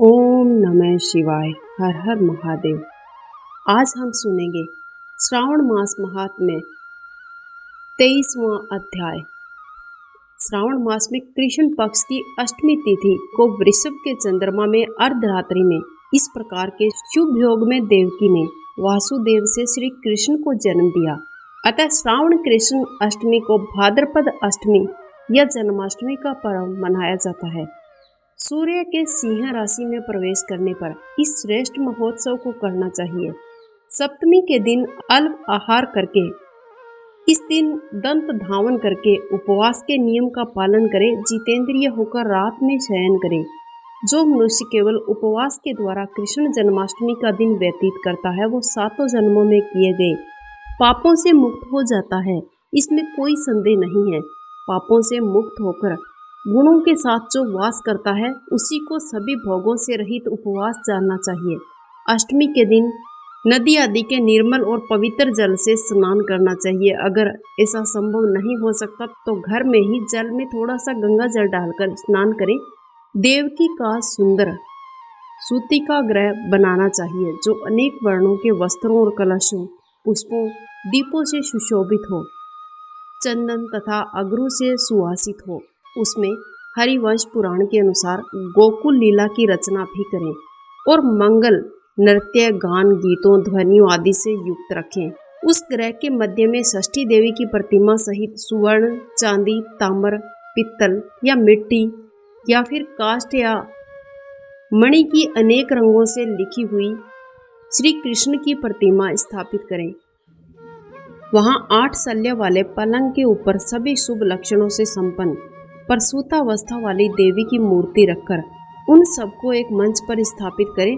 ओम नमः शिवाय। हर हर महादेव। आज हम सुनेंगे श्रावण मास महात्म्य 23वां अध्याय। श्रावण मास में कृष्ण पक्ष की अष्टमी तिथि को वृषभ के चंद्रमा में अर्धरात्रि में इस प्रकार के शुभ योग में देवकी ने वासुदेव से श्री कृष्ण को जन्म दिया। अतः श्रावण कृष्ण अष्टमी को भाद्रपद अष्टमी या जन्माष्टमी का पर्व मनाया जाता है। सूर्य के सिंह राशि में प्रवेश करने पर इस श्रेष्ठ महोत्सव को करना चाहिए। सप्तमी के दिन अल्प आहार करके, इस दिन दंत धावन करके उपवास के नियम का पालन करे। जितेंद्रिय होकर रात में शयन करे। जो मनुष्य केवल उपवास के द्वारा कृष्ण जन्माष्टमी का दिन व्यतीत करता है, वो 7 जन्मों में किए गए पापों से मुक्त हो जाता है। इसमें कोई संदेह नहीं है। पापों से मुक्त होकर गुणों के साथ जो वास करता है, उसी को सभी भोगों से रहित उपवास जानना चाहिए। अष्टमी के दिन नदी आदि के निर्मल और पवित्र जल से स्नान करना चाहिए। अगर ऐसा संभव नहीं हो सकता तो घर में ही जल में थोड़ा सा गंगा जल डालकर स्नान करें। देवकी का सुंदर सूती का ग्रह बनाना चाहिए, जो अनेक वर्णों के वस्त्रों और कलशों, पुष्पों, दीपों से सुशोभित हो, चंदन तथा अगरू से सुवासित हो। उसमें हरिवंश पुराण के अनुसार गोकुल लीला की रचना भी करें और मंगल नृत्य, गान, गीतों, ध्वनियों आदि से युक्त रखें। उस ग्रह के मध्य में षष्ठी देवी की प्रतिमा सहित सुवर्ण, चांदी, ताम्र, पित्तल या मिट्टी या फिर काष्ठ या मणि की अनेक रंगों से लिखी हुई श्री कृष्ण की प्रतिमा स्थापित करें। वहां 8 शल्य वाले पलंग के ऊपर सभी शुभ लक्षणों से संपन्न प्रसूतावस्था वाली देवी की मूर्ति रखकर उन सबको एक मंच पर स्थापित करें।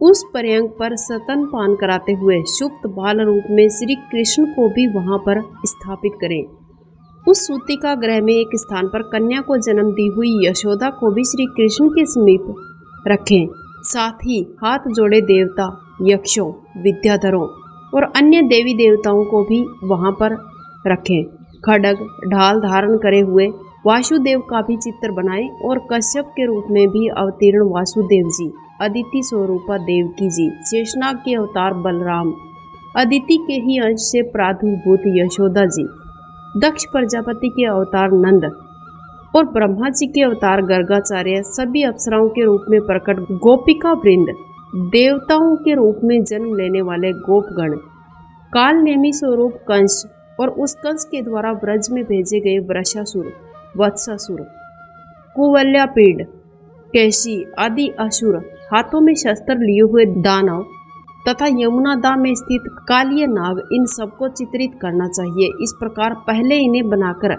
उस पर्यंक पर स्तनपान कराते हुए सुप्त बाल रूप में श्री कृष्ण को भी वहां पर स्थापित करें। उस सूतिका ग्रह में एक स्थान पर कन्या को जन्म दी हुई यशोदा को भी श्री कृष्ण के समीप रखें। साथ ही हाथ जोड़े देवता, यक्षों, विद्याधरों और अन्य देवी देवताओं को भी वहां पर रखें। खड्ग, ढाल धारण करे हुए वासुदेव का भी चित्र बनाएं और कश्यप के रूप में भी अवतीर्ण वासुदेव जी, अदिति स्वरूपा देवकी जी, शेषनाग के अवतार बलराम, अदिति के ही अंश से प्रादुर्भूत यशोदा जी, दक्ष प्रजापति के अवतार नंद और ब्रह्मा जी के अवतार गर्गाचार्य, सभी अप्सराओं के रूप में प्रकट गोपिका वृंद, देवताओं के रूप में जन्म लेने वाले गोपगण, काल नेमी स्वरूप कंस और उस कंस के द्वारा ब्रज में भेजे गए वृषासुर, वत्सासुर, कुवल्यापीड, कैशी आदि असुर, हाथों में शस्त्र लिए हुए दानव तथा यमुनादा में स्थित कालिय नाग, इन सबको चित्रित करना चाहिए। इस प्रकार पहले इन्हें बनाकर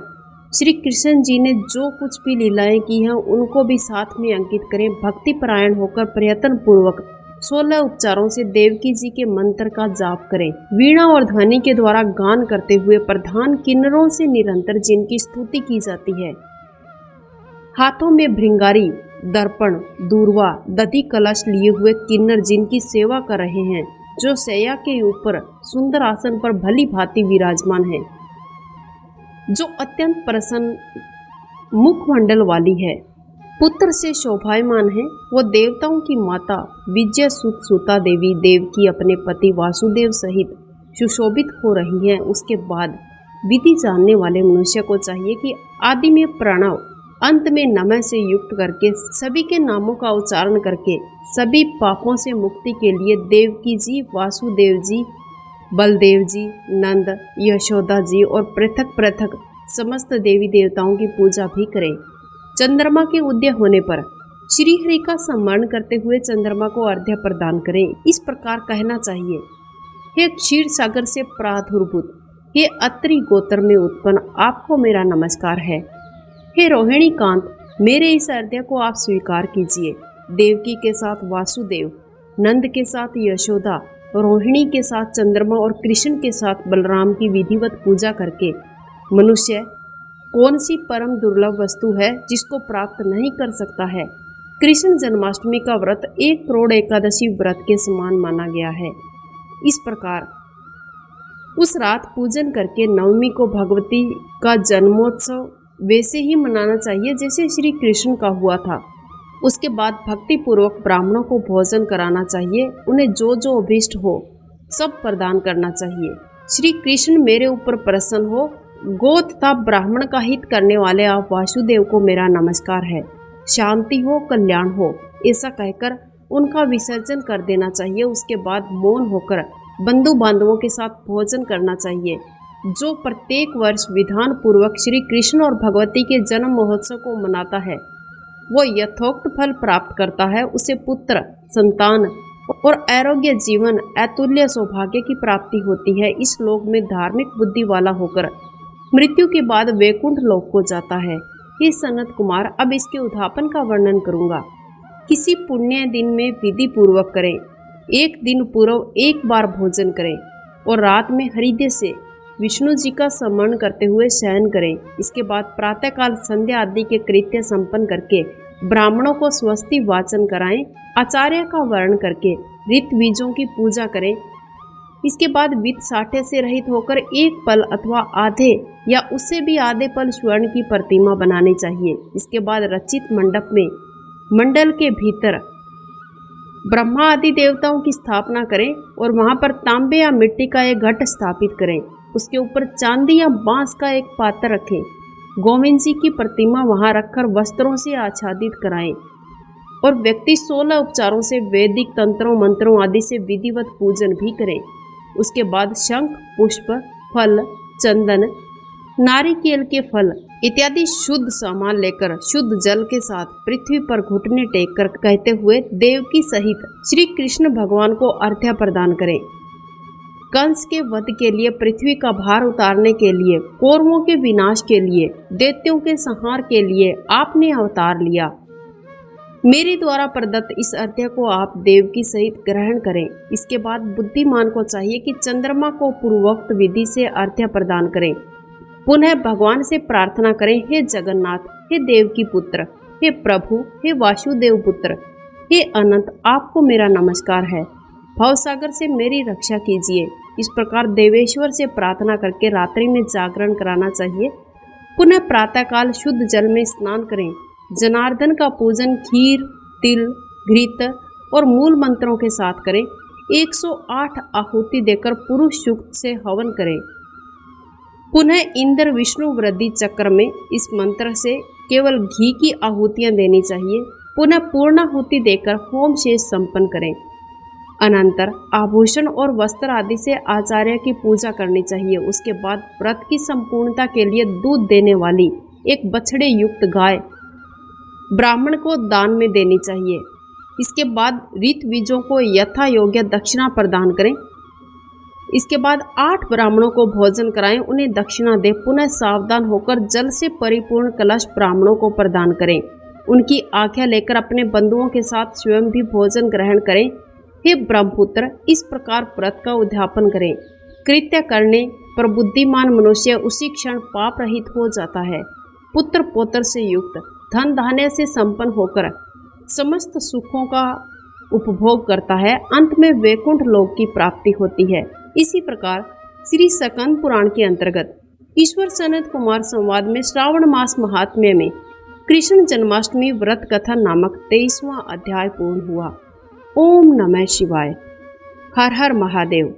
श्री कृष्ण जी ने जो कुछ भी लीलाएं की हैं, उनको भी साथ में अंकित करें। भक्ति परायण होकर प्रयत्न पूर्वक 16 उपचारों से देवकी जी के मंत्र का जाप करें। वीणा और ध्वनि के द्वारा गान करते हुए प्रधान किन्नरों से निरंतर जिनकी स्तुति की जाती है। हाथों में भृंगारी, दर्पण, दूर्वा, दधि कलश लिए हुए किन्नर जिनकी सेवा कर रहे हैं, जो शैया के ऊपर सुंदर आसन पर भली भांति विराजमान है, जो अत्यंत प्रसन्न मुखमंडल वाली है, पुत्र से शोभायमान है, वो देवताओं की माता विजय सुत सुता देवी देवकी अपने पति वासुदेव सहित सुशोभित हो रही हैं। उसके बाद विधि जानने वाले मनुष्य को चाहिए कि आदि में प्रणव, अंत में नमः से युक्त करके सभी के नामों का उच्चारण करके सभी पापों से मुक्ति के लिए देवकी जी, वासुदेव जी, बलदेव जी, नंद, यशोदा जी और पृथक पृथक समस्त देवी देवताओं की पूजा भी करें। चंद्रमा के उदय होने पर श्री हरि का सम्मान करते हुए चंद्रमा को अर्घ्य प्रदान करें। इस प्रकार कहना चाहिए, हे क्षीर सागर से प्रादुर्भूत, हे अत्रि गोत्र में उत्पन्न, आपको मेरा नमस्कार है। हे रोहिणी कांत, मेरे इस अर्घ्य को आप स्वीकार कीजिए। देवकी के साथ वासुदेव, नंद के साथ यशोदा, रोहिणी के साथ चंद्रमा और कृष्ण के साथ बलराम की विधिवत पूजा करके मनुष्य कौन सी परम दुर्लभ वस्तु है जिसको प्राप्त नहीं कर सकता है। कृष्ण जन्माष्टमी का व्रत 1 करोड़ एकादशी व्रत के समान माना गया है। इस प्रकार उस रात पूजन करके नवमी को भगवती का जन्मोत्सव वैसे ही मनाना चाहिए जैसे श्री कृष्ण का हुआ था। उसके बाद भक्ति पूर्वक ब्राह्मणों को भोजन कराना चाहिए। उन्हें जो जो अभीष्ट हो सब प्रदान करना चाहिए। श्री कृष्ण मेरे ऊपर प्रसन्न हो। गो तथा ब्राह्मण का हित करने वाले आप वासुदेव को मेरा नमस्कार है। शांति हो, कल्याण हो, ऐसा कहकर उनका विसर्जन कर देना चाहिए। उसके बाद मौन होकर बंधु बांधवों के साथ भोजन करना चाहिए। जो प्रत्येक वर्ष विधान पूर्वक श्री कृष्ण और भगवती के जन्म महोत्सव को मनाता है वो यथोक्त फल प्राप्त करता है। उसे पुत्र, संतान और आरोग्य जीवन, अतुल्य सौभाग्य की प्राप्ति होती है। इस लोक में धार्मिक बुद्धि वाला होकर मृत्यु के बाद वैकुंठ लोक को जाता है। हे सनत कुमार, अब इसके उद्धापन का वर्णन करूंगा। किसी पुण्य दिन में विधि पूर्वक करें। एक दिन पूर्व एक बार भोजन करें और रात में हृदय से विष्णु जी का स्मरण करते हुए शयन करें। इसके बाद प्रातःकाल संध्या आदि के कृत्य संपन्न करके ब्राह्मणों को स्वस्ति वाचन कराएं। आचार्य का वर्ण करके ऋत बीजों की पूजा करें। इसके बाद वित्त साठे से रहित होकर एक पल अथवा आधे या उससे भी आधे पल स्वर्ण की प्रतिमा बनानी चाहिए। इसके बाद रचित मंडप में मंडल के भीतर ब्रह्मा आदि देवताओं की स्थापना करें और वहां पर तांबे या मिट्टी का एक घट स्थापित करें। उसके ऊपर चांदी या बांस का एक पात्र रखें। गोविंद जी की प्रतिमा वहां रखकर वस्त्रों से आच्छादित कराएं और व्यक्ति 16 उपचारों से वैदिक तंत्रों मंत्रों आदि से विधिवत पूजन भी करें। उसके बाद शंख, पुष्प, फल, चंदन, नारिकेल के फल इत्यादि शुद्ध सामान लेकर शुद्ध जल के साथ पृथ्वी पर घुटने टेक कर कहते हुए देवकी सहित श्री कृष्ण भगवान को अर्घ्य प्रदान करें। कंस के वध के लिए, पृथ्वी का भार उतारने के लिए, कौरवों के विनाश के लिए, दैत्यों के संहार के लिए आपने अवतार लिया। मेरे द्वारा प्रदत्त इस अर्घ्य को आप देवकी सहित ग्रहण करें। इसके बाद बुद्धिमान को चाहिए कि चंद्रमा को पूर्वोक्त विधि से अर्घ्य प्रदान करें। पुनः भगवान से प्रार्थना करें, हे जगन्नाथ, हे देवकी पुत्र, हे प्रभु, हे वासुदेव पुत्र, हे अनंत, आपको मेरा नमस्कार है। भवसागर से मेरी रक्षा कीजिए। इस प्रकार देवेश्वर से प्रार्थना करके रात्रि में जागरण कराना चाहिए। पुनः प्रातःकाल शुद्ध जल में स्नान करें। जनार्दन का पूजन खीर, तिल, घृत और मूल मंत्रों के साथ करें। 108 आहुति देकर पुरुष सूक्त से हवन करें। पुनः इंद्र विष्णु वृद्धि चक्र में इस मंत्र से केवल घी की आहुतियां देनी चाहिए। पुनः पूर्णाहुति देकर होम शेष संपन्न करें। अनंतर आभूषण और वस्त्र आदि से आचार्य की पूजा करनी चाहिए। उसके बाद व्रत की संपूर्णता के लिए दूध देने वाली एक बछड़े युक्त गाय ब्राह्मण को दान में देनी चाहिए। इसके बाद ऋत बीजों को यथा योग्य दक्षिणा प्रदान करें। इसके बाद 8 ब्राह्मणों को भोजन कराएं, उन्हें दक्षिणा दें। पुनः सावधान होकर जल से परिपूर्ण कलश ब्राह्मणों को प्रदान करें। उनकी आज्ञा लेकर अपने बंधुओं के साथ स्वयं भी भोजन ग्रहण करें। हे ब्रह्मपुत्र, इस प्रकार व्रत का उद्यापन करें। कृत्य करने पर बुद्धिमान मनुष्य उसी क्षण पाप रहित हो जाता है। पुत्र पौत्र से युक्त, धन धान्य से संपन्न होकर समस्त सुखों का उपभोग करता है। अंत में वैकुंठ लोक की प्राप्ति होती है। इसी प्रकार श्री सकंद पुराण के अंतर्गत ईश्वर सनत कुमार संवाद में श्रावण मास महात्म्य में कृष्ण जन्माष्टमी व्रत कथा नामक 23वां अध्याय पूर्ण हुआ। ओम नमः शिवाय। हर हर महादेव।